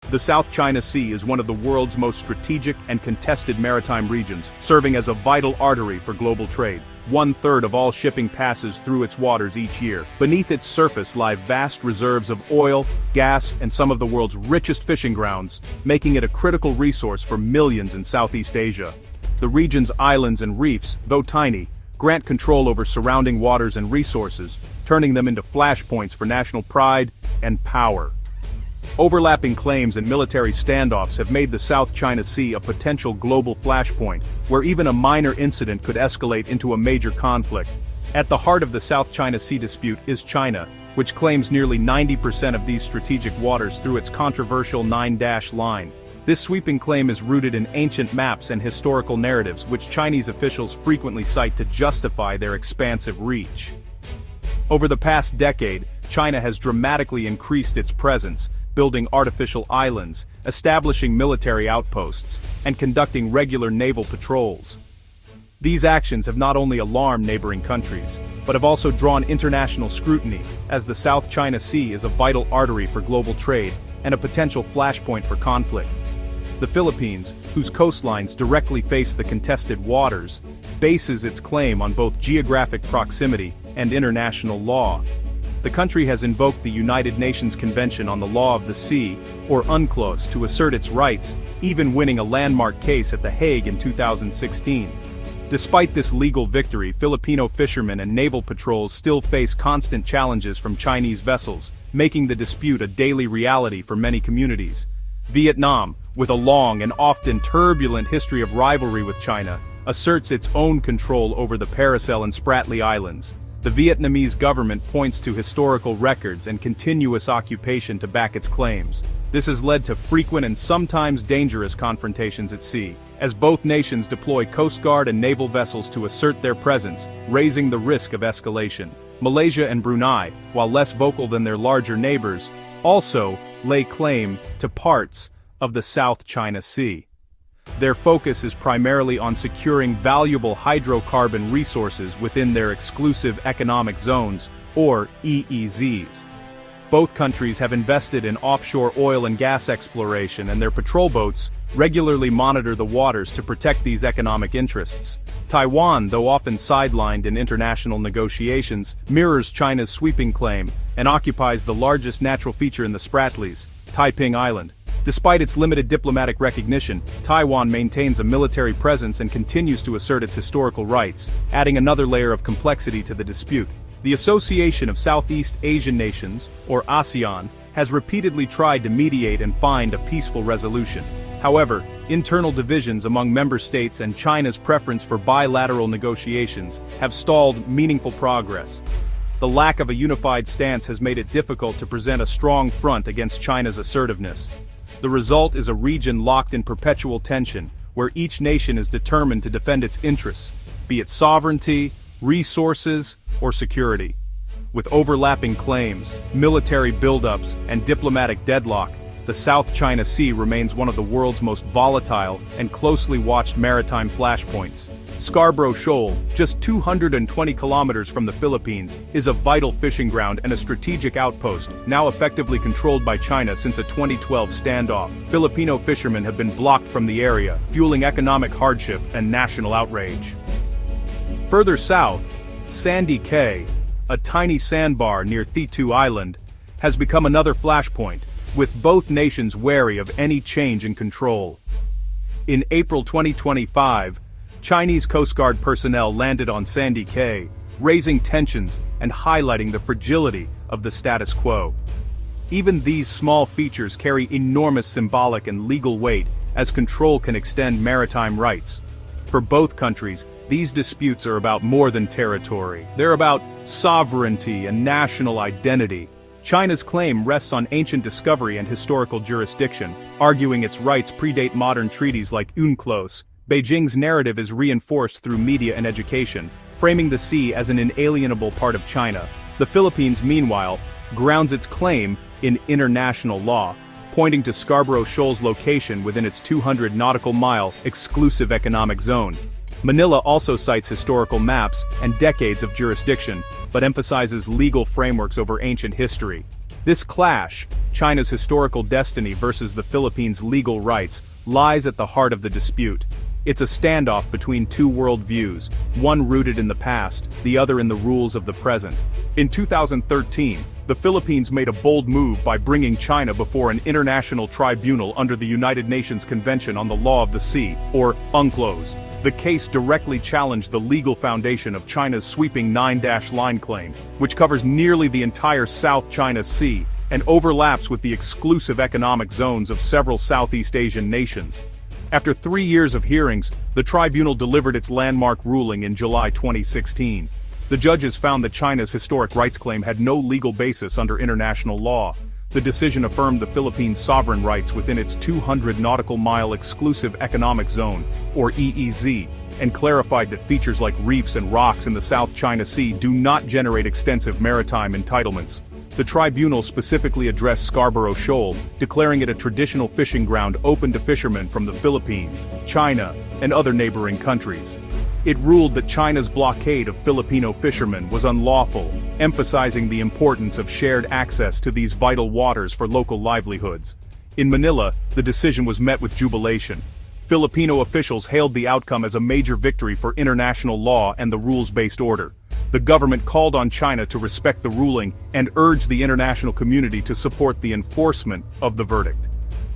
The South China Sea is one of the world's most strategic and contested maritime regions, serving as a vital artery for global trade. 1/3 of all shipping passes through its waters each year. Beneath its surface lie vast reserves of oil, gas, and some of the world's richest fishing grounds, making it a critical resource for millions in Southeast Asia. The region's islands and reefs, though tiny, grant control over surrounding waters and resources, turning them into flashpoints for national pride and power. Overlapping claims and military standoffs have made the South China Sea a potential global flashpoint, where even a minor incident could escalate into a major conflict. At the heart of the South China Sea dispute is China, which claims nearly 90% of these strategic waters through its controversial 9-dash line. This sweeping claim is rooted in ancient maps and historical narratives which Chinese officials frequently cite to justify their expansive reach. Over the past decade, China has dramatically increased its presence, building artificial islands, establishing military outposts, and conducting regular naval patrols. These actions have not only alarmed neighboring countries, but have also drawn international scrutiny, as the South China Sea is a vital artery for global trade and a potential flashpoint for conflict. The Philippines, whose coastlines directly face the contested waters, bases its claim on both geographic proximity and international law. The country has invoked the United Nations Convention on the Law of the Sea, or UNCLOS, to assert its rights, even winning a landmark case at The Hague in 2016. Despite this legal victory, Filipino fishermen and naval patrols still face constant challenges from Chinese vessels, making the dispute a daily reality for many communities. Vietnam, with a long and often turbulent history of rivalry with China, asserts its own control over the Paracel and Spratly Islands. The Vietnamese government points to historical records and continuous occupation to back its claims. This has led to frequent and sometimes dangerous confrontations at sea, as both nations deploy Coast Guard and naval vessels to assert their presence, raising the risk of escalation. Malaysia and Brunei, while less vocal than their larger neighbors, also lay claim to parts of the South China Sea. Their focus is primarily on securing valuable hydrocarbon resources within their exclusive economic zones, or EEZs. Both countries have invested in offshore oil and gas exploration, and their patrol boats regularly monitor the waters to protect these economic interests. Taiwan, though often sidelined in international negotiations, mirrors China's sweeping claim and occupies the largest natural feature in the Spratlys, Taiping Island. Despite its limited diplomatic recognition, Taiwan maintains a military presence and continues to assert its historical rights, adding another layer of complexity to the dispute. The Association of Southeast Asian Nations, or ASEAN, has repeatedly tried to mediate and find a peaceful resolution. However, internal divisions among member states and China's preference for bilateral negotiations have stalled meaningful progress. The lack of a unified stance has made it difficult to present a strong front against China's assertiveness. The result is a region locked in perpetual tension, where each nation is determined to defend its interests, be it sovereignty, resources, or security. With overlapping claims, military buildups, and diplomatic deadlock, the South China Sea remains one of the world's most volatile and closely watched maritime flashpoints. Scarborough Shoal, just 220 kilometers from the Philippines, is a vital fishing ground and a strategic outpost, now effectively controlled by China since a 2012 standoff. Filipino fishermen have been blocked from the area, fueling economic hardship and national outrage. Further south, Sandy Cay, a tiny sandbar near Thitu Island, has become another flashpoint, with both nations wary of any change in control. In April 2025, Chinese Coast Guard personnel landed on Sandy Cay, raising tensions and highlighting the fragility of the status quo. Even these small features carry enormous symbolic and legal weight, as control can extend maritime rights. For both countries, these disputes are about more than territory. They're about sovereignty and national identity. China's claim rests on ancient discovery and historical jurisdiction, arguing its rights predate modern treaties like UNCLOS. Beijing's narrative is reinforced through media and education, framing the sea as an inalienable part of China. The Philippines, meanwhile, grounds its claim in international law, pointing to Scarborough Shoal's location within its 200 nautical mile exclusive economic zone. Manila also cites historical maps and decades of jurisdiction, but emphasizes legal frameworks over ancient history. This clash, China's historical destiny versus the Philippines' legal rights, lies at the heart of the dispute. It's a standoff between two worldviews, one rooted in the past, the other in the rules of the present. In 2013, the Philippines made a bold move by bringing China before an international tribunal under the United Nations Convention on the Law of the Sea, or UNCLOS. The case directly challenged the legal foundation of China's sweeping 9-line claim, which covers nearly the entire South China Sea and overlaps with the exclusive economic zones of several Southeast Asian nations. After 3 years of hearings, the tribunal delivered its landmark ruling in July 2016. The judges found that China's historic rights claim had no legal basis under international law. The decision affirmed the Philippines' sovereign rights within its 200 nautical mile exclusive economic zone, or EEZ, and clarified that features like reefs and rocks in the South China Sea do not generate extensive maritime entitlements. The tribunal specifically addressed Scarborough Shoal, declaring it a traditional fishing ground open to fishermen from the Philippines, China, and other neighboring countries. It ruled that China's blockade of Filipino fishermen was unlawful, emphasizing the importance of shared access to these vital waters for local livelihoods. In Manila, the decision was met with jubilation. Filipino officials hailed the outcome as a major victory for international law and the rules-based order. The government called on China to respect the ruling and urged the international community to support the enforcement of the verdict.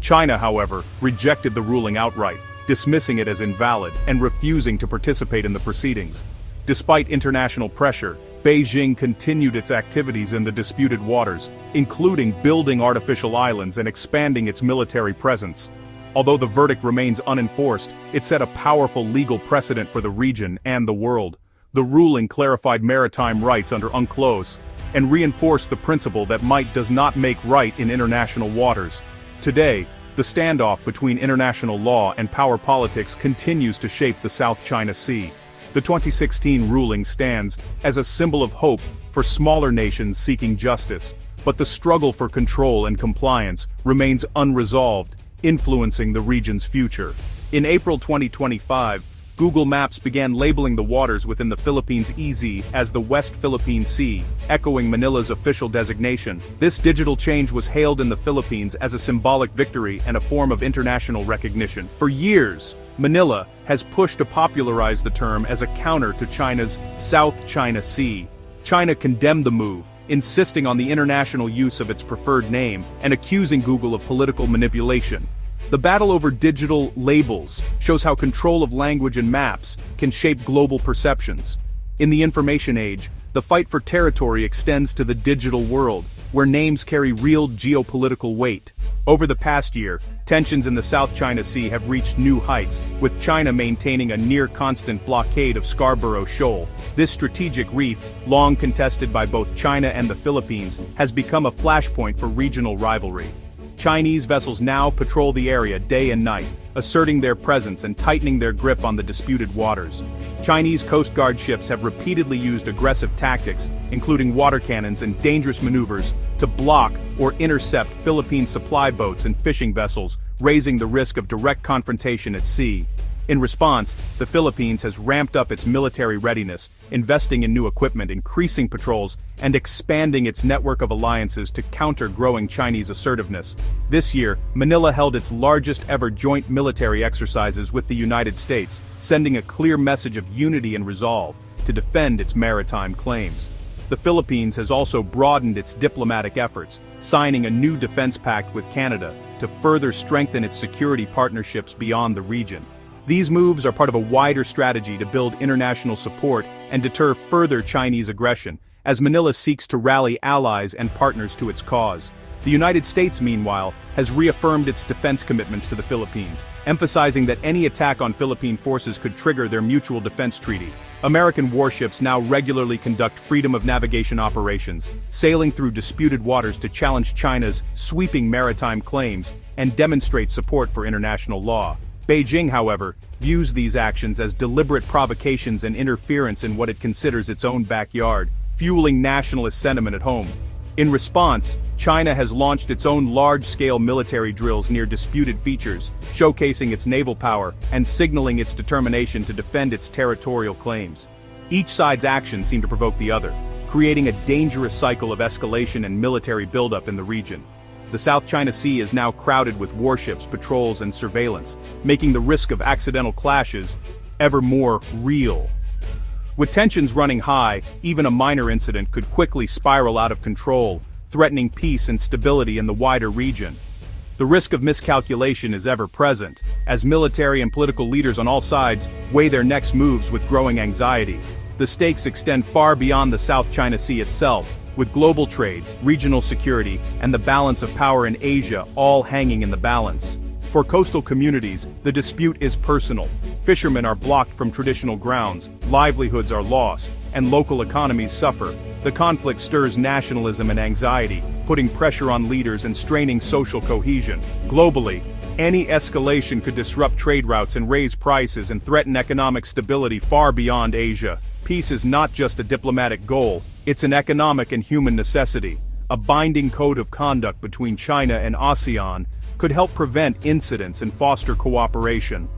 China, however, rejected the ruling outright, dismissing it as invalid and refusing to participate in the proceedings. Despite international pressure, Beijing continued its activities in the disputed waters, including building artificial islands and expanding its military presence. Although the verdict remains unenforced, it set a powerful legal precedent for the region and the world. The ruling clarified maritime rights under UNCLOS and reinforced the principle that might does not make right in international waters. Today, the standoff between international law and power politics continues to shape the South China Sea. The 2016 ruling stands as a symbol of hope for smaller nations seeking justice, but the struggle for control and compliance remains unresolved, influencing the region's future. In April 2025, Google Maps began labeling the waters within the Philippines EZ as the West Philippine Sea, echoing Manila's official designation. This digital change was hailed in the Philippines as a symbolic victory and a form of international recognition. For years, Manila has pushed to popularize the term as a counter to China's South China Sea. China condemned the move, insisting on the international use of its preferred name and accusing Google of political manipulation. The battle over digital labels shows how control of language and maps can shape global perceptions. In the information age, the fight for territory extends to the digital world, where names carry real geopolitical weight. Over the past year, tensions in the South China Sea have reached new heights, with China maintaining a near-constant blockade of Scarborough Shoal. This strategic reef, long contested by both China and the Philippines, has become a flashpoint for regional rivalry. Chinese vessels now patrol the area day and night, asserting their presence and tightening their grip on the disputed waters. Chinese Coast Guard ships have repeatedly used aggressive tactics, including water cannons and dangerous maneuvers, to block or intercept Philippine supply boats and fishing vessels, raising the risk of direct confrontation at sea. In response, the Philippines has ramped up its military readiness, investing in new equipment, increasing patrols, and expanding its network of alliances to counter growing Chinese assertiveness. This year, Manila held its largest ever joint military exercises with the United States, sending a clear message of unity and resolve to defend its maritime claims. The Philippines has also broadened its diplomatic efforts, signing a new defense pact with Canada to further strengthen its security partnerships beyond the region. These moves are part of a wider strategy to build international support and deter further Chinese aggression, as Manila seeks to rally allies and partners to its cause. The United States, meanwhile, has reaffirmed its defense commitments to the Philippines, emphasizing that any attack on Philippine forces could trigger their mutual defense treaty. American warships now regularly conduct freedom of navigation operations, sailing through disputed waters to challenge China's sweeping maritime claims and demonstrate support for international law. Beijing, however, views these actions as deliberate provocations and interference in what it considers its own backyard, fueling nationalist sentiment at home. In response, China has launched its own large-scale military drills near disputed features, showcasing its naval power and signaling its determination to defend its territorial claims. Each side's actions seem to provoke the other, creating a dangerous cycle of escalation and military buildup in the region. The South China Sea is now crowded with warships, patrols, and surveillance, making the risk of accidental clashes ever more real. With tensions running high, even a minor incident could quickly spiral out of control, threatening peace and stability in the wider region. The risk of miscalculation is ever present, as military and political leaders on all sides weigh their next moves with growing anxiety. The stakes extend far beyond the South China Sea itself, with global trade, regional security, and the balance of power in Asia all hanging in the balance. For coastal communities, the dispute is personal. Fishermen are blocked from traditional grounds, livelihoods are lost, and local economies suffer. The conflict stirs nationalism and anxiety, putting pressure on leaders and straining social cohesion. Globally, any escalation could disrupt trade routes and raise prices and threaten economic stability far beyond Asia. Peace is not just a diplomatic goal, it's an economic and human necessity. A binding code of conduct between China and ASEAN could help prevent incidents and foster cooperation.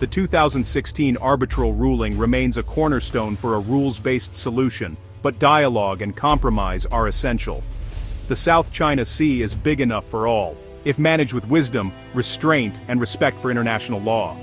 The 2016 arbitral ruling remains a cornerstone for a rules-based solution, but dialogue and compromise are essential. The South China Sea is big enough for all, if managed with wisdom, restraint, and respect for international law.